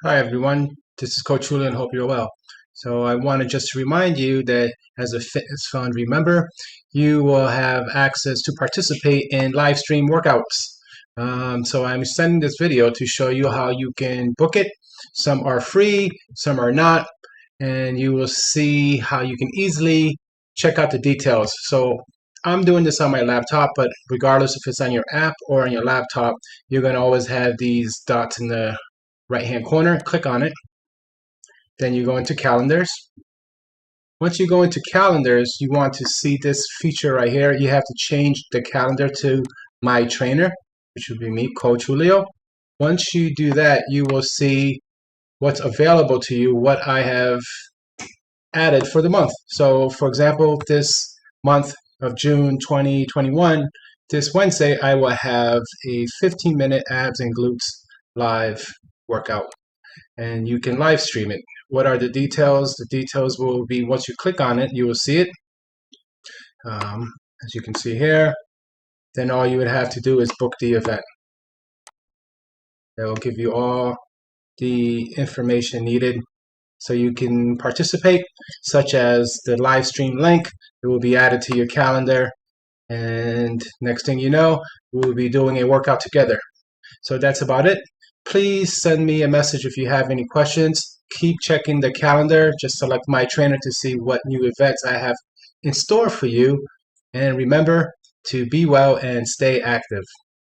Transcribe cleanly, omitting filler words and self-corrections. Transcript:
Hi everyone, this is Coach Julian. Hope you're well. So I wanted just to remind you that as a Fitness Foundry member, you will have access to participate in live stream workouts. So I'm sending this video to show you how you can book it. Some are free, some are not, and you will see how you can easily check out the details. So I'm doing this on my laptop, but regardless if it's on your app or on your laptop, you're going to always have these dots in the right hand corner. Click on it, then you go into calendars. Once you go into calendars, you want to see this feature right here. You have to change the calendar to my trainer, which would be me, Coach Julio. Once you do that, you will see what's available to you, what I have added for the month. So for example, this month of June 2021, this Wednesday, I will have a 15-minute abs and glutes live workout, and you can live stream it. What are the details? The details will be, once you click on it, you will see it. As you can see here, then all you would have to do is book the event. That will give you all the information needed so you can participate, such as the live stream link. It will be added to your calendar, and next thing you know, we'll be doing a workout together. So that's about it. Please send me a message if you have any questions. Keep checking the calendar. Just select my trainer to see what new events I have in store for you. And remember to be well and stay active.